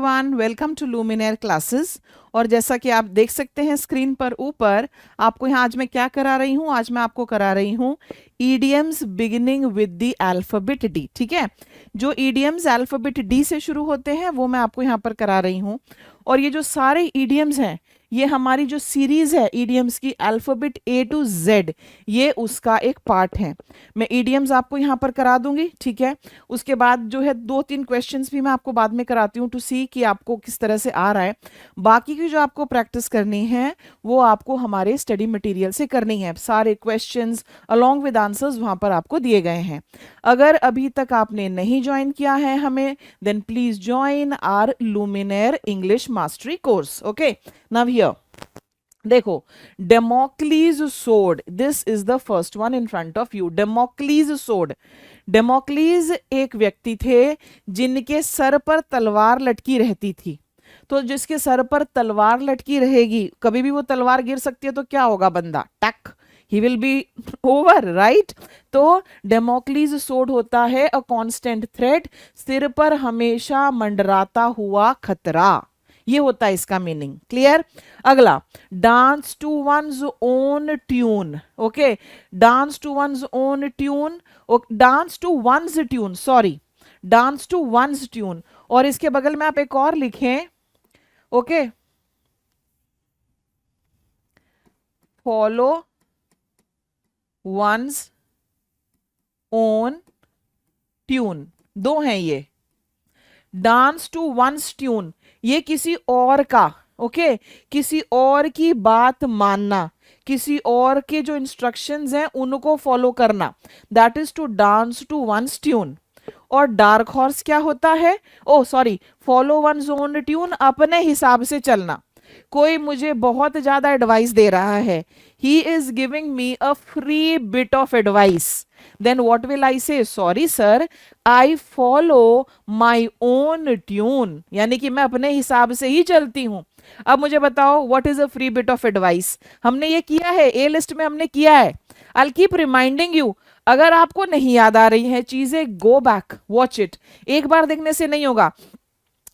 Everyone, welcome to Luminaire classes. और जैसा कि आप देख सकते हैं स्क्रीन पर ऊपर, आपको यहाँ आज मैं क्या करा रही हूँ? आज मैं आपको करा रही हूँ idioms beginning with the alphabet D. ठीक है, जो ईडियम्स अल्फाबेट डी से शुरू होते हैं वो मैं आपको यहाँ पर करा रही हूँ। और ये जो सारे ईडियम्स हैं, ये हमारी जो सीरीज है ईडियम्स की अल्फाबेट ए टू जेड, ये उसका एक पार्ट है। मैं ईडियम्स आपको यहाँ पर करा दूंगी, ठीक है। उसके बाद जो है 2-3 क्वेश्चंस भी मैं आपको बाद में कराती हूँ टू सी कि आपको किस तरह से आ रहा है। बाकी की जो आपको प्रैक्टिस करनी है वो आपको हमारे स्टडी मटेरियल से करनी है। सारे क्वेश्चंस अलोंग विद आंसर्स वहाँ पर आपको दिए गए हैं। अगर अभी तक आपने नहीं ज्वाइन किया है हमें, then please join our Luminaire English mastery course. Okay, now here देखो, Damocles sword, this is the first one in front of you. Damocles sword, Damocles एक व्यक्ति थे जिनके सर पर तलवार लटकी रहती थी। तो जिसके सर पर तलवार लटकी रहेगी, कभी भी वो तलवार गिर सकती है, तो क्या होगा? बंदा टक, he will be over, right. तो डेमोक्लीज सोड होता है अ कांस्टेंट थ्रेट, सिर पर हमेशा मंडराता हुआ खतरा, ये होता है इसका मीनिंग। क्लियर? अगला, dance to one's own tune. Okay, dance to one's own tune, dance to one's tune, sorry, dance to one's tune. और इसके बगल में आप एक और लिखें, okay, follow one's own tune, दो हैं ये। डांस टू वंस ट्यून, ये किसी और का, ओके, किसी और की बात मानना, किसी और के जो इंस्ट्रक्शंस हैं उनको फॉलो करना, that is to dance to one's tune. और डार्क हॉर्स क्या होता है? Oh sorry, follow one's own tune, अपने हिसाब से चलना। कोई मुझे बहुत ज्यादा एडवाइस दे रहा है, he is giving me a free bit of advice, then what will I say? Sorry sir, I follow my own tune, यानी कि मैं अपने हिसाब से ही चलती हूं। अब मुझे बताओ, what is a free bit of advice? हमने ये किया है, ए लिस्ट में हमने किया है। I'll keep reminding you, अगर आपको नहीं याद आ रही है चीजें, go back, watch it। एक बार देखने से नहीं होगा,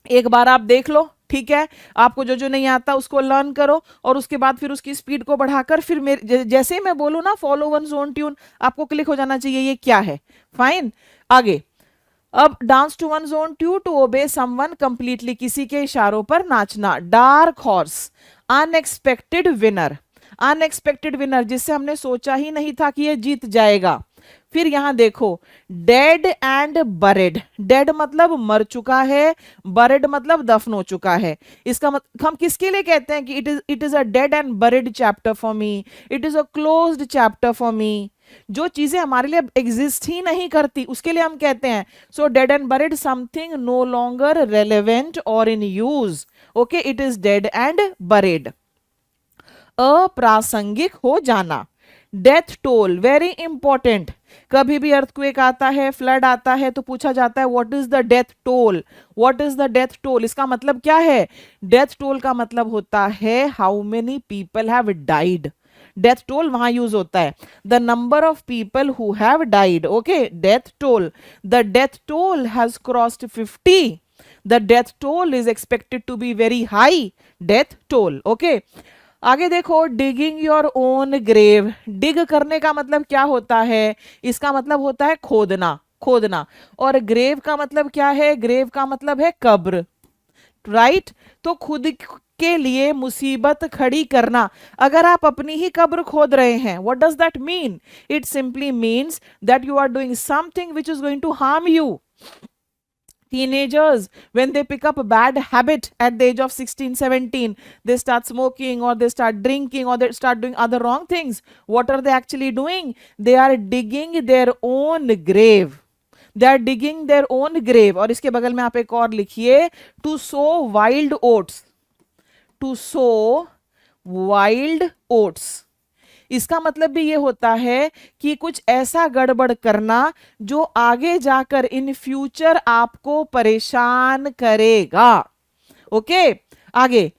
एक बार आप देख लो, ठीक है। आपको जो जो नहीं आता उसको लर्न करो, और उसके बाद फिर उसकी स्पीड को बढ़ाकर फिर मेरे जैसे ही मैं बोलूं ना, फॉलो वन जोन ट्यून, आपको क्लिक हो जाना चाहिए ये क्या है। फाइन, आगे। अब dance to one's own tune, to obey someone completely, किसी के इशारों पर नाचना। Dark horse, unexpected winner, unexpected winner, जिससे हमने सोचा ही नहीं था कि ये जीत जाएगा। फिर यहां देखो, डेड एंड बरेड, डेड मतलब मर चुका है, बरेड मतलब दफन हो चुका है। इसका हम किसके लिए कहते हैं कि it is a dead and buried chapter for me, it is a closed chapter for me. जो चीजें हमारे लिए एग्जिस्ट ही नहीं करती उसके लिए हम कहते हैं so dead and buried, something no longer relevant और in use. Okay, it is dead and buried. अप्रासंगिक हो जाना, डेथ टोल, वेरी इंपॉर्टेंट। कभी भी अर्थक्वेक आता है, फ्लड आता है, तो पूछा जाता है what is the death toll, what is the death toll. इसका मतलब क्या है? डेथ टोल का मतलब होता है how many people have died. Death toll वहां यूज होता है, the number of people who have died. Okay, death toll, the death toll has crossed 50, the death toll is expected to be very high, death toll. Okay, आगे देखो, digging your own grave, dig करने का मतलब क्या होता है? इसका मतलब होता है खोदना, खोदना। और ग्रेव का मतलब क्या है? ग्रेव का मतलब है कब्र, राइट। तो खुद के लिए मुसीबत खड़ी करना। अगर आप अपनी ही कब्र खोद रहे हैं, what does that mean? It simply means that you are doing something which is going to harm you. Teenagers, when they pick up a bad habit at the age of 16-17, they start smoking or they start drinking or they start doing other wrong things. What are they actually doing? They are digging their own grave. They are digging their own grave. और इसके बगल में आप एक और लिखिए, to sow wild oats, to sow wild oats। इसका मतलब भी ये होता है कि कुछ ऐसा गड़बड़ करना जो आगे जाकर इन फ्यूचर आपको परेशान करेगा। ओके, आगे,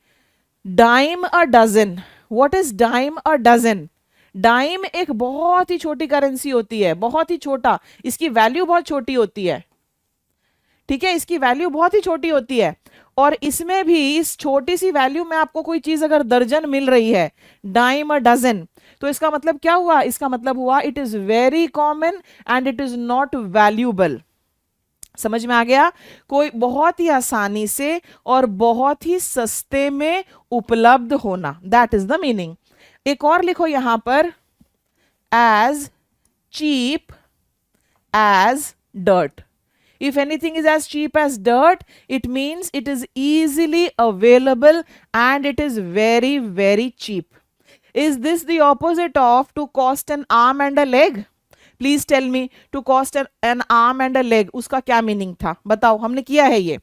dime a dozen, what is dime a dozen? Dime एक बहुत ही छोटी करेंसी होती है, बहुत ही छोटा, इसकी वैल्यू बहुत छोटी होती है, ठीक है, इसकी वैल्यू बहुत ही छोटी होती है। और इसमें भी इस छोटी सी वैल्यू में आपको कोई चीज अगर दर्जन मिल रही है, डाइम अ डजन, तो इसका मतलब क्या हुआ? इसका मतलब हुआ it is very common and it is not valuable. समझ में आ गया? कोई बहुत ही आसानी से और बहुत ही सस्ते में उपलब्ध होना, दैट इज द मीनिंग। एक और लिखो यहां पर, as cheap as dirt. If anything is as cheap as dirt, it means it is easily available and it is very, very cheap. Is this the opposite of to cost an arm and a leg? Please tell me, to cost an arm and a leg, उसका क्या meaning था? बताओ, हमने किया है ये।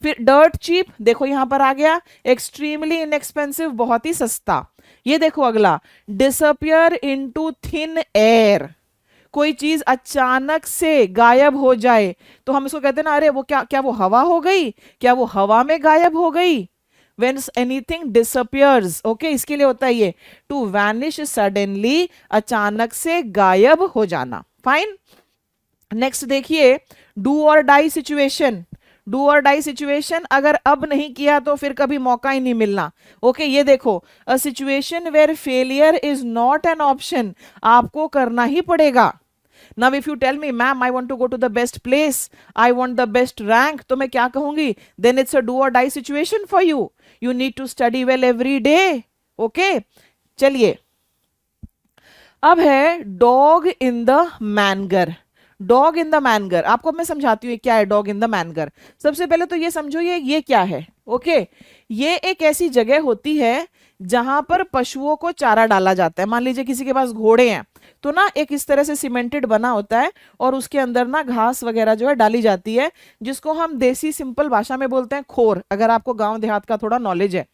फिर dirt cheap, देखो यहां पर आ गया, एक्सट्रीमली इनएक्सपेंसिव, बहुत ही सस्ता। ये देखो अगला, डिसअपियर इनटू थिन एयर, कोई चीज अचानक से गायब हो जाए तो हम इसको कहते हैं ना, अरे वो क्या क्या वो हवा हो गई, क्या वो हवा में गायब हो गई। when anything disappears, ओके, इसके लिए होता है ये, टू वैनिश सडनली, अचानक से गायब हो जाना। फाइन। नेक्स्ट देखिए, do or die situation. Do or die situation अगर अब नहीं किया तो फिर कभी मौका ही नहीं मिलना। ओके, ये देखो, a situation where failure is not an option, आपको करना ही पड़ेगा। Now if you tell me, ma'am, I want to go to the best place, I want the best rank, तो मैं क्या कहूंगी? Then it's a do or die situation for you. You need to study well every day. Okay? चलिए, अब है dog in the manger. Dog in the manger, आपको मैं समझाती हूँ क्या है डॉग इन द मैनगर। सबसे पहले तो ये समझो ये क्या है। ओके, ये एक ऐसी जगह होती है जहां पर पशुओं को चारा डाला जाता है। मान लीजिए किसी के पास घोड़े हैं, तो ना एक इस तरह से सीमेंटेड बना होता है और उसके अंदर ना घास वगैरह जो है डाली जाती है, जिसको हम देसी सिंपल भाषा में बोलते हैं खोर, अगर आपको गांव देहात का थोड़ा नॉलेज है।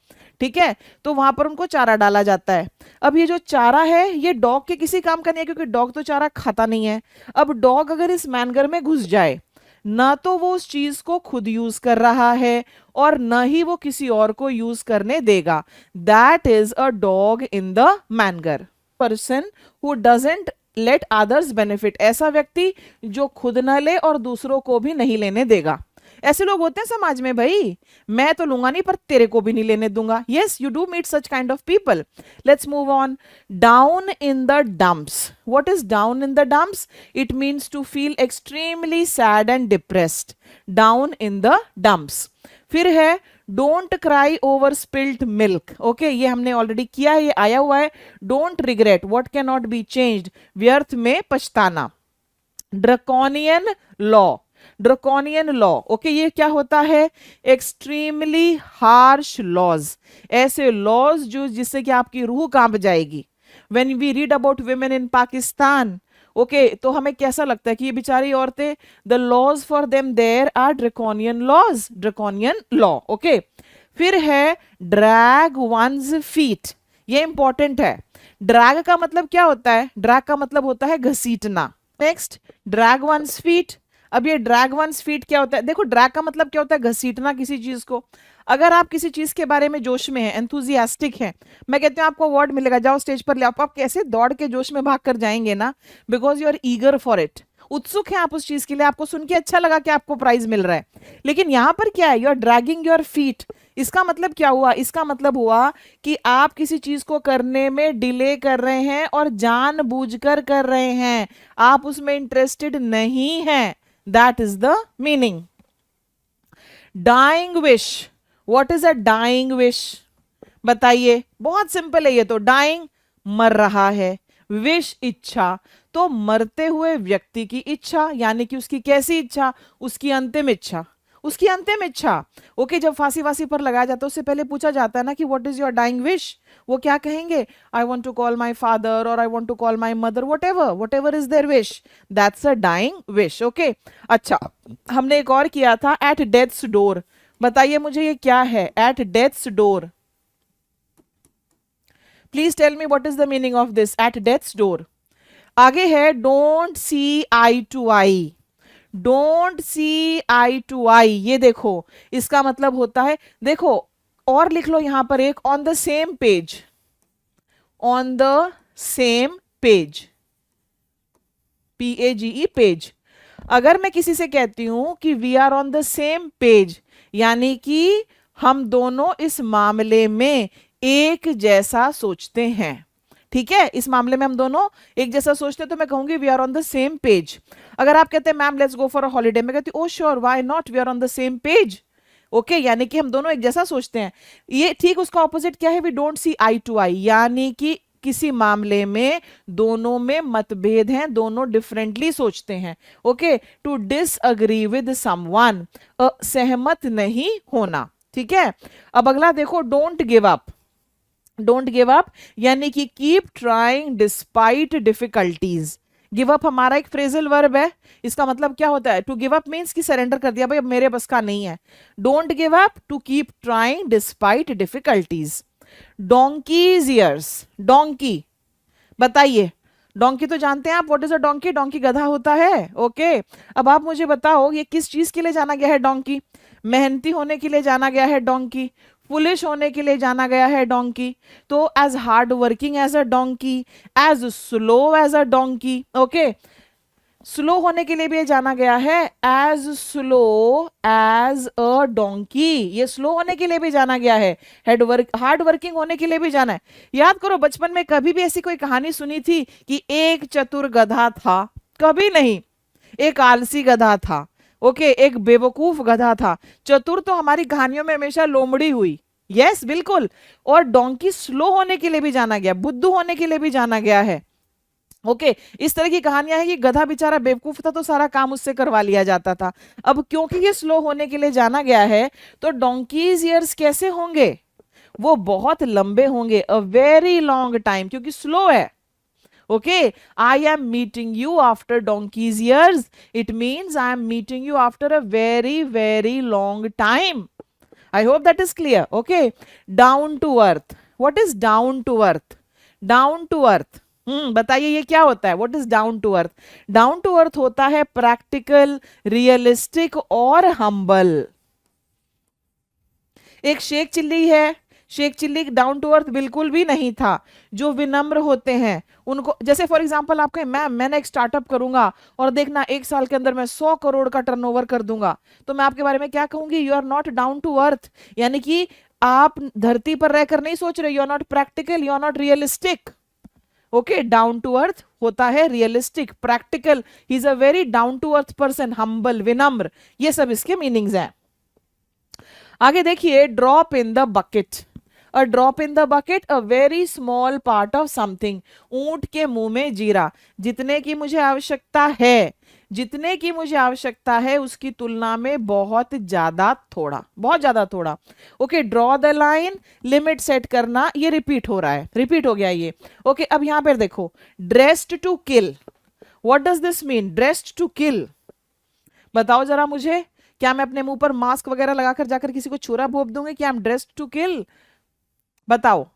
ठीक है, तो वहां पर उनको चारा डाला जाता है। अब ये जो चारा है ये डॉग के किसी काम का नहीं है, क्योंकि डॉग तो चारा खाता नहीं है। अब डॉग अगर इस मैनगर में घुस जाए, ना तो वो उस चीज को खुद यूज कर रहा है और न ही वो किसी और को यूज करने देगा। That is a dog in the manger. Person who doesn't let others benefit, ऐसा व्यक्ति जो खुद न ले और दूसरों को भी नहीं लेने देगा। ऐसे लोग होते हैं समाज में भाई, मैं तो लूंगा नहीं पर तेरे को भी नहीं लेने दूंगा। Yes, you do meet such kind of people. Let's move on. Down in the dumps. What is down in the dumps? It means to feel extremely sad and depressed. Down in the dumps. फिर है don't cry over spilled milk. Okay, ये हमने already किया है, ये आया हुआ है। Don't regret what can not be changed, व्यर्थ में पछताना। Draconian law. Draconian law, okay, ये क्या होता है? एक्सट्रीमली हार्श लॉज, ऐसे लॉज जो जिससे कि आपकी रूह कांप जाएगी। When we read about women in Pakistan, okay, तो हमें कैसा लगता है कि ये बेचारी औरतें, the laws for them there are draconian laws, draconian law. Okay, फिर है ड्रैग वंस फीट। ये इंपॉर्टेंट है। ड्रैग का मतलब क्या होता है? ड्रैग का मतलब होता है घसीटना। Next, drag one's feet. अब ये ड्रैग वंस फीट क्या होता है? देखो, ड्रैग का मतलब क्या होता है? घसीटना किसी चीज को। अगर आप किसी चीज के बारे में जोश में हैं, एंथुजियास्टिक हैं, मैं कहती हूँ आपको अवार्ड मिलेगा, जाओ स्टेज पर ले आओ, आप कैसे दौड़ के जोश में भाग कर जाएंगे ना, because you are eager for it, उत्सुक है आप उस चीज के लिए, आपको सुन के अच्छा लगा कि आपको प्राइज मिल रहा है। लेकिन यहां पर क्या है? You are dragging your feet. इसका मतलब क्या हुआ? इसका मतलब हुआ कि आप किसी चीज को करने में डिले कर रहे हैं और जानबूझकर कर रहे हैं, आप उसमें इंटरेस्टेड नहीं हैं। That is the meaning. Dying wish. What is a dying wish? बताइए, बहुत सिंपल है ये तो। डाइंग, मर रहा है, विश, इच्छा, तो मरते हुए व्यक्ति की इच्छा, यानी कि उसकी कैसी इच्छा? उसकी अंतिम इच्छा, उसकी अंतिम इच्छा। ओके, जब फांसी वासी पर लगाया जाता है उससे पहले पूछा जाता है ना कि what is your dying wish, वो क्या कहेंगे? I want to call my father और I want to call my mother, whatever is their wish, that's a dying wish. Okay, अच्छा, हमने एक और किया था, एट डेथ्स डोर। बताइए मुझे ये क्या है? At death's door. Please tell me what is the meaning of this, at death's door. आगे है don't see eye to eye. Don't see eye to eye, ये देखो, इसका मतलब होता है, देखो और लिख लो यहां पर एक, on the same page. On the same page, PAGE, page. अगर मैं किसी से कहती हूं कि we are on the same page, यानी कि हम दोनों इस मामले में एक जैसा सोचते हैं। ठीक है, इस मामले में हम दोनों एक जैसा सोचते हैं, तो मैं कहूंगी we are on the same page. अगर आप कहते हैं ma'am let's go for a holiday, मैं कहती हूँ oh sure why not, we are on the same page. Okay, यानी कि हम दोनों एक जैसा सोचते हैं। ये ठीक उसका ऑपोजिट क्या है, we don't see eye to eye, यानी कि किसी मामले में दोनों में मतभेद हैं, दोनों डिफरेंटली सोचते हैं। Okay, to disagree with someone, सहमत नहीं होना। ठीक है, अब अगला देखो, don't give up. Don't give up यानी कि keep trying despite difficulties. Give up हमारा एक फ्रेजल वर्ब है, इसका मतलब क्या होता है, टू गिव अप मींस कि सरेंडर कर दिया, भाई अब मेरे बस का नहीं है। Don't give up, to keep trying despite difficulties. Donkey's years, donkey बताइए, डोंकी तो जानते हैं आप, what is a donkey, donkey गधा होता है। ओके, अब आप मुझे बताओ ये किस चीज के लिए जाना गया है डोंकी, मेहनती होने के लिए जाना गया है डोंकी, फुलिश होने के लिए जाना गया है डोंकी, तो as hard working as a donkey, as slow as a donkey. Okay, slow होने के लिए भी जाना गया है as slow as a donkey, ये स्लो होने के लिए भी जाना गया है, हार्ड वर्किंग होने के लिए भी जाना है। याद करो बचपन में कभी भी ऐसी कोई कहानी सुनी थी कि एक चतुर गधा था, कभी नहीं। एक आलसी गधा था, ओके, एक बेवकूफ गधा था। चतुर तो हमारी कहानियों में हमेशा लोमड़ी हुई, यस बिल्कुल। और डोंकी स्लो होने के लिए भी जाना गया, बुद्धू होने के लिए भी जाना गया है। ओके, इस तरह की कहानियां हैं कि गधा बेचारा बेवकूफ था तो सारा काम उससे करवा लिया जाता था। अब क्योंकि ये स्लो होने के लिए जाना गया है, तो डोंकीज ईयर्स कैसे होंगे, वो बहुत लंबे होंगे, अ वेरी लॉन्ग टाइम, क्योंकि स्लो है। Okay, I am meeting you after donkey's years, it means I am meeting you after a very very long time. I hope that is clear. Okay, down to earth, what is down to earth, down to earth, बताइए ये क्या होता है, what is down to earth. Down to earth होता है practical, realistic और humble. एक शेख चिल्ली है, Sheikh Chilli down to earth बिल्कुल भी नहीं था। जो विनम्र होते हैं उनको, जैसे फॉर एग्जांपल आप कहें मैम मैंने एक स्टार्टअप करूंगा और देखना 1 साल के अंदर मैं 100 करोड़ का टर्नओवर कर दूंगा, तो मैं आपके बारे में क्या कहूंगी, you are not down to earth, यानी कि आप धरती पर रहकर नहीं सोच रहे, you are not practical, you are not realistic. Okay, down to earth होता है realistic, practical, he is a very down to earth person, humble, विनम्र, ये सब इसके मीनिंग्स हैं। आगे देखिए, drop in the bucket, a drop in the bucket, a very small part of something, ऊंट के मुंह में जीरा, जितने की मुझे आवश्यकता है, जितने की मुझे आवश्यकता है उसकी तुलना में बहुत ज्यादा थोड़ा, बहुत ज्यादा थोड़ा। Okay, draw the line, limit set करना, ये रिपीट हो रहा है, रिपीट हो गया ये। ओके, अब यहां पर देखो, dressed to kill, what does this mean, dressed to kill, बताओ जरा मुझे, क्या मैं अपने मुंह पर मास्क वगैरह लगाकर जाकर किसी को छुरा भोंप दूंगी, क्या I am dressed to kill, बताओ।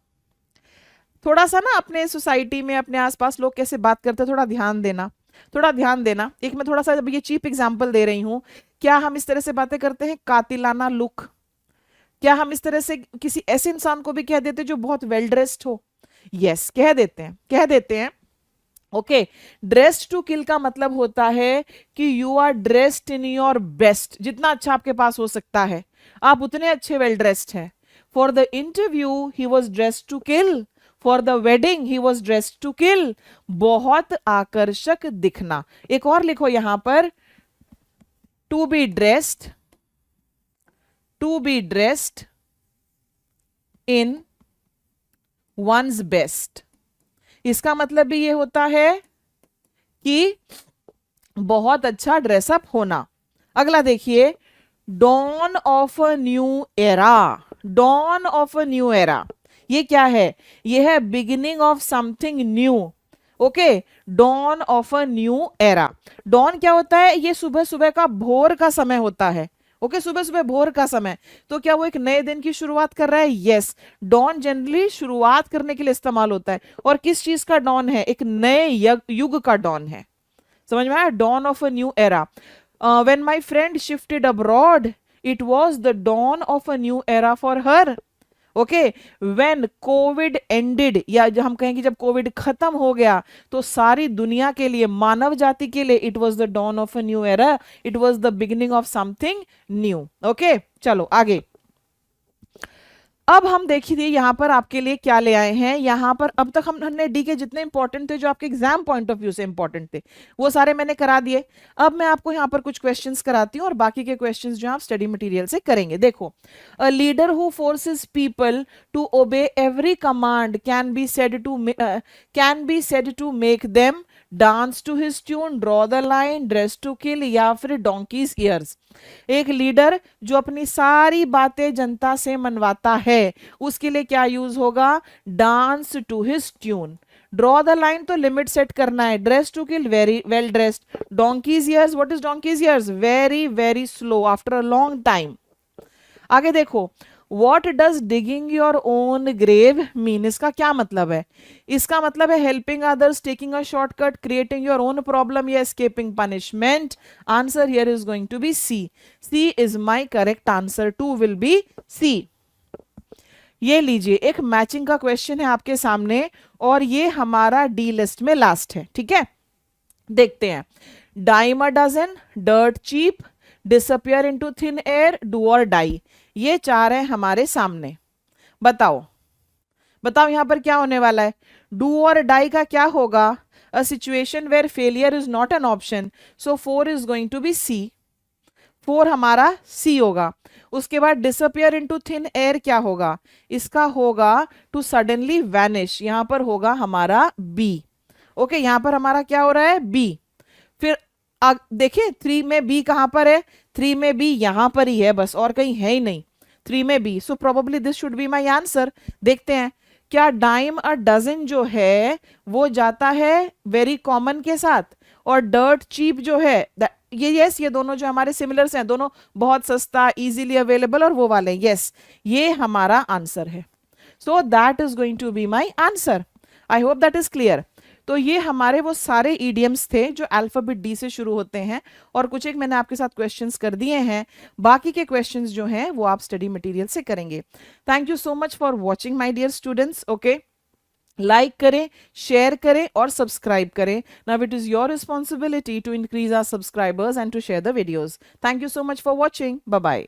थोड़ा सा ना अपने सोसाइटी में अपने आसपास लोग कैसे बात करते हैं, थोड़ा ध्यान देना, थोड़ा ध्यान देना। एक मैं थोड़ा सा ये चीप एग्जांपल दे रही हूं, क्या हम इस तरह से बातें करते हैं, कातिलाना लुक, क्या हम इस तरह से किसी ऐसे इंसान को भी कह देते हैं जो बहुत वेल ड्रेस्ड हो, यस कह देते हैं, कह देते हैं। ओके, ड्रेस्ड टू किल का मतलब होता है कि you are dressed in your best, जितना अच्छा आपके पास हो सकता है आप उतने अच्छे वेल ड्रेस्ड हैं। For the interview he was dressed to kill, for the wedding he was dressed to kill, बहुत आकर्षक दिखना। एक और लिखो यहां पर, to be dressed, to be dressed in one's best, इसका मतलब भी ये होता है कि बहुत अच्छा ड्रेसअप होना। अगला देखिए, dawn of a new era, dawn of a new era, ये क्या है, ये है beginning of something new. Okay, dawn of a new era, dawn क्या होता है, ये सुबह सुबह का भोर का समय होता है। ओके, सुबह सुबह भोर का समय, तो क्या वो एक नए दिन की शुरुआत कर रहा है, यस। डॉन जनरली शुरुआत करने के लिए इस्तेमाल होता है, और किस चीज का डॉन है, एक नए युग का डॉन है, समझ में आया, dawn of a new era. When my friend shifted abroad, it was the dawn of a new era for her, okay, when COVID ended, या जो हम कहें कि जब कोविड खत्म हो गया तो सारी दुनिया के लिए, मानव जाति के लिए, it was the dawn of a new era, it was the beginning of something new. Okay, चलो आगे। अब हम देखिए यहाँ पर आपके लिए क्या ले आए हैं। यहाँ पर अब तक हमने डी के जितने इंपॉर्टेंट थे, जो आपके एग्जाम पॉइंट ऑफ व्यू से इंपॉर्टेंट थे, वो सारे मैंने करा दिए। अब मैं आपको यहाँ पर कुछ क्वेश्चंस कराती हूँ और बाकी के क्वेश्चंस जो आप स्टडी मटेरियल से करेंगे। देखो, a leader who forces people to obey every command can be said to make them dance to his tune, draw the line, dress to kill, या फिर डोंकीज ईयर्स। एक लीडर जो अपनी सारी बातें जनता से मनवाता है, उसके लिए क्या यूज होगा? Dance to his tune. Draw the line तो लिमिट सेट करना है, dress to kill very well dressed, donkey's years, what is donkey's years? Very very slow after a long time. आगे देखो, what does digging your own grave mean? इसका क्या मतलब है? इसका मतलब है helping others, taking a shortcut, creating your own problem, या escaping punishment. Answer here is going to be C. C is my correct answer, two will be C. ये लीजिए, एक मैचिंग का क्वेश्चन है आपके सामने और ये हमारा डी लिस्ट में लास्ट है। ठीक है, देखते हैं। Dime a dozen, dirt cheap, disappear into thin air, do or die. ये चार है हमारे सामने। बताओ बताओ यहां पर क्या होने वाला है? डू और डाई का क्या होगा? A situation where failure is not an option, so 4 is going to be C. 4 हमारा सी होगा। उसके बाद डिसअपियर इनटू थिन एयर क्या होगा? इसका होगा टू सडनली वैनिश, यहां पर होगा हमारा बी। ओके, यहां पर हमारा क्या हो रहा है? बी। फिर देखिए 3 में बी कहां पर है? 3 में बी यहां पर ही है बस, और कहीं है ही नहीं। 3 में B, so probably this should be my answer. देखते हैं, क्या डाइम अ डजन जो है वो जाता है वेरी कॉमन के साथ, और डर्ट चीप जो है ये, यस, ये दोनों जो हमारे सिमिलर्स हैं, दोनों बहुत सस्ता, इजीली अवेलेबल, और वो वाले, यस, ये हमारा आंसर है। So that is going to be my answer. I hope that is clear. तो ये हमारे वो सारे ईडियम्स थे जो अल्फाबेट डी से शुरू होते हैं, और कुछ एक मैंने आपके साथ क्वेश्चंस कर दिए हैं। बाकी के क्वेश्चंस जो हैं वो आप स्टडी मटेरियल से करेंगे। Thank you so much for watching my dear students. Okay, like करें, शेयर करें और सब्सक्राइब करें। Now it is your responsibility to increase our subscribers and to share the videos. Thank you so much for watching. Bye bye.